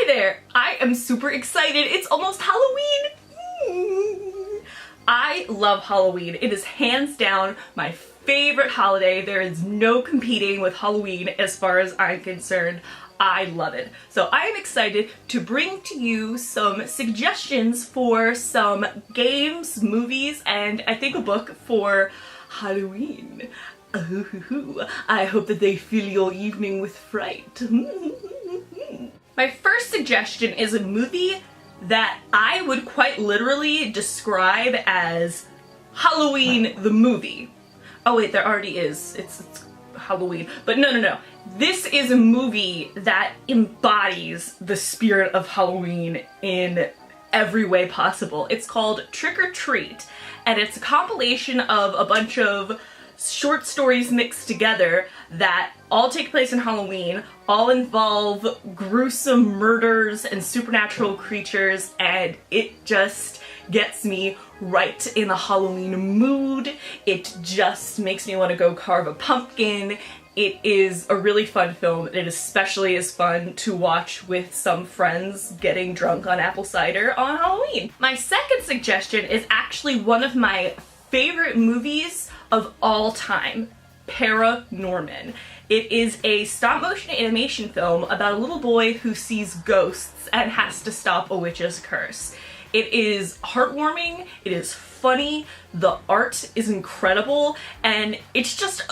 there! I am super excited. It's almost Halloween! I love Halloween. It is hands down my favorite holiday. There is no competing with Halloween as far as I'm concerned. I love it. So I am excited to bring to you some suggestions for some games, movies, and I think a book for Halloween. I hope that they fill your evening with fright. My first suggestion is a movie that I would quite literally describe as Halloween the movie. Oh wait, there already is. It's Halloween. But no. This is a movie that embodies the spirit of Halloween in every way possible. It's called Trick or Treat, and it's a compilation of a bunch of short stories mixed together that all take place in Halloween, all involve gruesome murders and supernatural creatures, and it just gets me right in the Halloween mood. It just makes me want to go carve a pumpkin. It is a really fun film. It especially is fun to watch with some friends getting drunk on apple cider on Halloween. My second suggestion is actually one of my favorite movies of all time, ParaNorman. It is a stop-motion animation film about a little boy who sees ghosts and has to stop a witch's curse. It is heartwarming, it is funny, the art is incredible, and it's just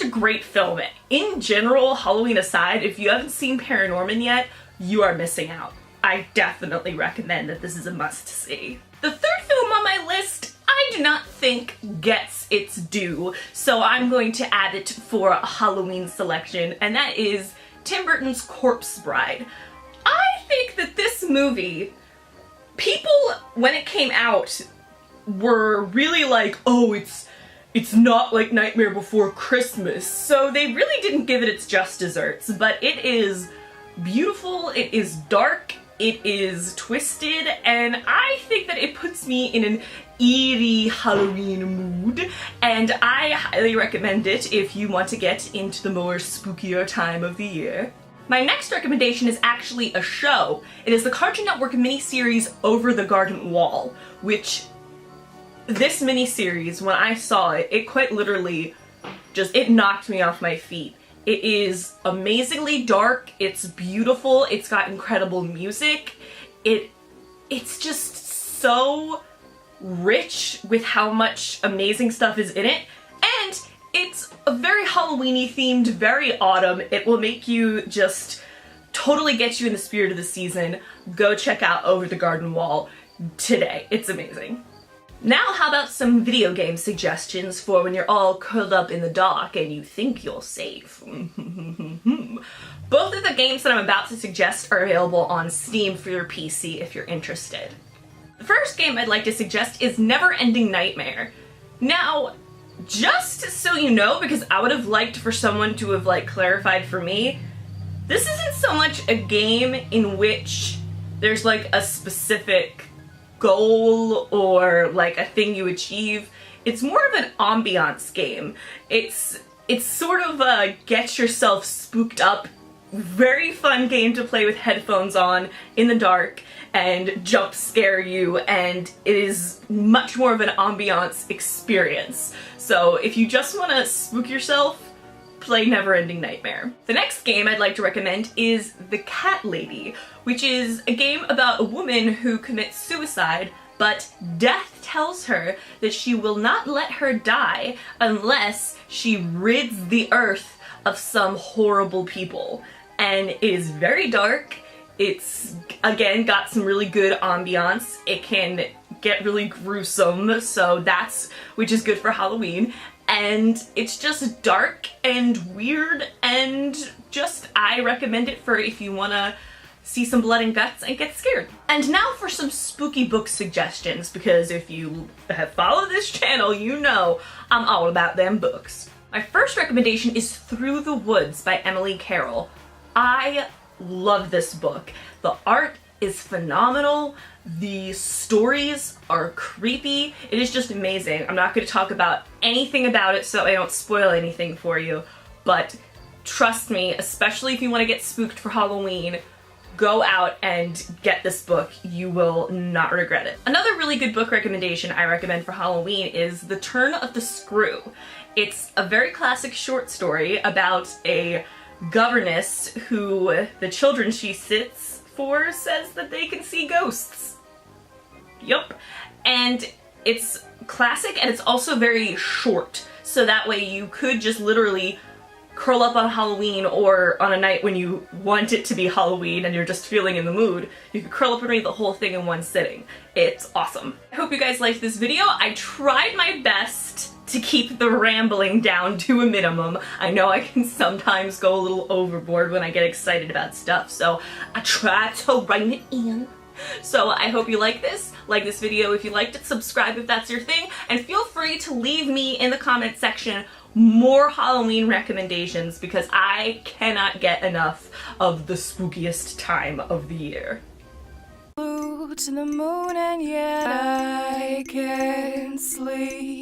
a great film. In general, Halloween aside, if you haven't seen ParaNorman yet, you are missing out. I definitely recommend that this is a must-see. The third film on my list I do not think gets its due, so I'm going to add it for a Halloween selection, and that is Tim Burton's Corpse Bride. I think that this movie, people, when it came out, were really like, oh, it's not like Nightmare Before Christmas, so they really didn't give it its just desserts, but it is beautiful, it is dark, it is twisted, and I think that it puts me in an eerie Halloween mood, and I highly recommend it if you want to get into the more spookier time of the year. My next recommendation is actually a show. It is the Cartoon Network miniseries Over the Garden Wall, which this miniseries, when I saw it, it quite literally it knocked me off my feet. It is amazingly dark, it's beautiful, it's got incredible music, it's just so rich with how much amazing stuff is in it, and it's a very Halloween-y themed, very autumn. It will make you just totally get you in the spirit of the season. Go check out Over the Garden Wall today. It's amazing. Now how about some video game suggestions for when you're all curled up in the dark and you think you're safe. Both of the games that I'm about to suggest are available on Steam for your PC if you're interested. The first game I'd like to suggest is Neverending Nightmare. Now, just so you know, because I would have liked for someone to have clarified for me, this isn't so much a game in which there's a specific goal or a thing you achieve. It's more of an ambiance game. It's sort of a get yourself spooked up, very fun game to play with headphones on in the dark and jump scare you, and it is much more of an ambiance experience. So if you just want to spook yourself, play Neverending Nightmare. The next game I'd like to recommend is The Cat Lady, which is a game about a woman who commits suicide, but death tells her that she will not let her die unless she rids the earth of some horrible people. And it is very dark. It's, again, got some really good ambiance. It can get really gruesome, which is good for Halloween. And it's just dark and weird, and I recommend it for if you want to see some blood and guts and get scared. And now for some spooky book suggestions, because if you have followed this channel, you know I'm all about them books. My first recommendation is Through the Woods by Emily Carroll. I love this book. The art is phenomenal. The stories are creepy. It is just amazing. I'm not going to talk about anything about it so I don't spoil anything for you, but trust me, especially if you want to get spooked for Halloween, go out and get this book. You will not regret it. Another really good book recommendation I recommend for Halloween is The Turn of the Screw. It's a very classic short story about a governess who the children she sits for says that they can see ghosts. Yup. And it's classic and it's also very short. So that way you could just literally curl up on Halloween or on a night when you want it to be Halloween and you're just feeling in the mood. You could curl up and read the whole thing in one sitting. It's awesome. I hope you guys liked this video. I tried my best to keep the rambling down to a minimum. I know I can sometimes go a little overboard when I get excited about stuff, so I try to rein it in. So I hope you like this video if you liked it, subscribe if that's your thing, and feel free to leave me in the comment section more Halloween recommendations because I cannot get enough of the spookiest time of the year. To the moon and yet I can't sleep.